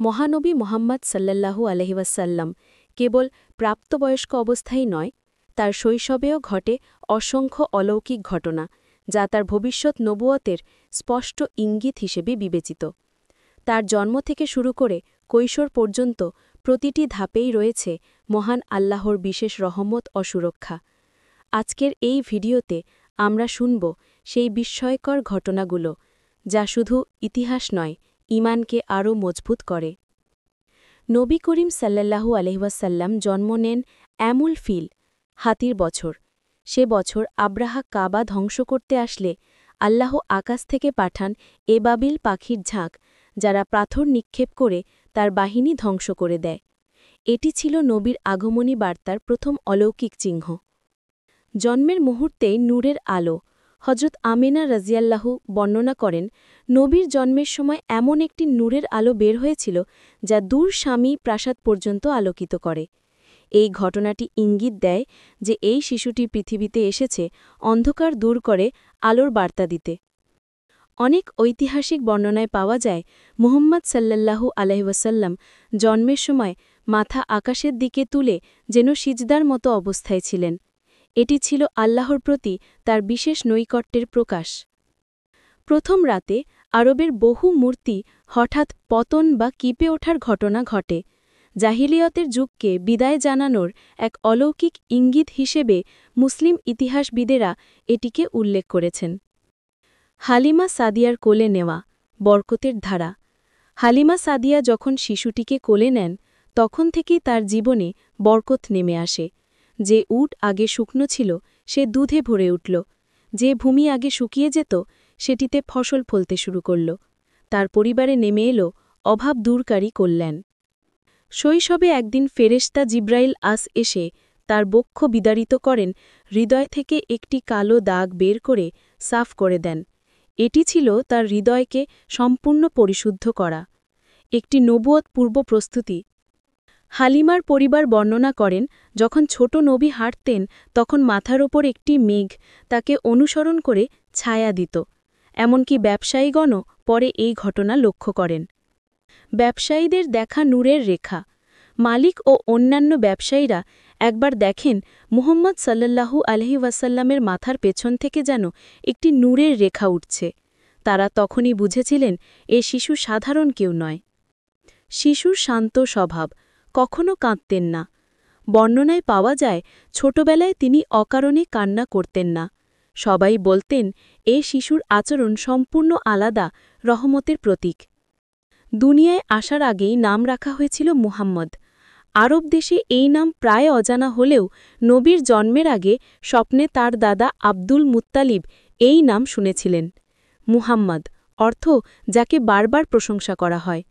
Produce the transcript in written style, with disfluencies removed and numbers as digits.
মহানবী মোহাম্মদ সাল্লাল্লাহু আলাইহি ওয়াসাল্লাম কেবল প্রাপ্তবয়স্ক অবস্থায় নয়, তার শৈশবেও ঘটে অসংখ্য অলৌকিক ঘটনা, যা তার ভবিষ্যৎ নবুয়তের স্পষ্ট ইঙ্গিত হিসেবে বিবেচিত। তার জন্ম থেকে শুরু করে কৈশোর পর্যন্ত প্রতিটি ধাপেই রয়েছে মহান আল্লাহর বিশেষ রহমত ও সুরক্ষা। আজকের এই ভিডিওতে আমরা শুনব সেই বিস্ময়কর ঘটনাগুলো, যা শুধু ইতিহাস নয়, ঈমানকে আরও মজবুত করে। নবী করিম সাল্লাল্লাহু আলাইহি ওয়াসাল্লাম জন্ম নেন এমুল ফিল, হাতির বছর। সে বছর আব্রাহা কাবা ধ্বংস করতে আসলে আল্লাহ আকাশ থেকে পাঠান এবাবিল পাখির ঝাঁক, যারা পাথর নিক্ষেপ করে তার বাহিনী ধ্বংস করে দেয়। এটি ছিল নবীর আগমনী বার্তার প্রথম অলৌকিক চিহ্ন। জন্মের মুহূর্তেই নূরের আলো। হজরত আমেনা রাজিয়াল্লাহু বর্ণনা করেন, নবীর জন্মের সময় এমন একটি নূরের আলো বের হয়েছিল, যা দূর স্বামী প্রাসাদ পর্যন্ত আলোকিত করে। এই ঘটনাটি ইঙ্গিত দেয় যে এই শিশুটি পৃথিবীতে এসেছে অন্ধকার দূর করে আলোর বার্তা দিতে। অনেক ঐতিহাসিক বর্ণনায় পাওয়া যায়, মুহাম্মদ সাল্লাল্লাহু আলাইহি ওয়াসাল্লাম জন্মের সময় মাথা আকাশের দিকে তুলে যেন সিজদার মতো অবস্থায় ছিলেন। এটি ছিল আল্লাহর প্রতি তার বিশেষ নৈকট্যের প্রকাশ। প্রথম রাতে আরবের বহু মূর্তি হঠাৎ পতন বা কিপে ওঠার ঘটনা ঘটে। জাহিলিয়তের যুগকে বিদায় জানানোর এক অলৌকিক ইঙ্গিত হিসেবে মুসলিম ইতিহাসবিদেরা এটিকে উল্লেখ করেছেন। হালিমা সাদিয়ার কোলে নেওয়া, বরকতের ধারা। হালিমা সাদিয়া যখন শিশুটিকে কোলে নেন, তখন থেকেই তার জীবনে বরকত নেমে আসে। যে উট আগে শুকনো ছিল, সে দুধে ভরে উঠল। যে ভূমি আগে শুকিয়ে যেত, সেটিতে ফসল ফলতে শুরু করল। তার পরিবারে নেমে এলো অভাব দূরকারী কল্যাণ। শৈশবে একদিন ফেরেশতা জিব্রাইল এসে তার বক্ষ বিদারিত করেন, হৃদয় থেকে একটি কালো দাগ বের করে সাফ করে দেন। এটি ছিল তার হৃদয়কে সম্পূর্ণ পরিশুদ্ধ করা, একটি নবুয়ত পূর্ব প্রস্তুতি। হালিমার পরিবার বর্ণনা করেন, যখন ছোট নবী হাঁটতেন, তখন মাথার ওপর একটি মেঘ তাকে অনুসরণ করে ছায়া দিত। এমনকি ব্যবসায়ীগণও পরে এই ঘটনা লক্ষ্য করেন। ব্যবসায়ীদের দেখা নূরের রেখা। মালিক ও অন্যান্য ব্যবসায়ীরা একবার দেখেন মুহাম্মদ সাল্লাল্লাহু আলাইহি ওয়াসাল্লামের মাথার পেছন থেকে যেন একটি নূরের রেখা উঠছে। তারা তখনই বুঝেছিলেন এ শিশু সাধারণ কেউ নয়। শিশুর শান্ত স্বভাব, কখনো কাঁদতেন না। বর্ণনায় পাওয়া যায়, ছোটবেলায় তিনি অকারণে কান্না করতেন না। সবাই বলতেন এ শিশুর আচরণ সম্পূর্ণ আলাদা, রহমতের প্রতীক। দুনিয়ায় আসার আগেই নাম রাখা হয়েছিল মুহাম্মদ। আরব দেশে এই নাম প্রায় অজানা হলেও নবীর জন্মের আগে স্বপ্নে তার দাদা আব্দুল মুত্তালিব এই নাম শুনেছিলেন। মুহাম্মদ অর্থ যাকে বারবার প্রশংসা করা হয়।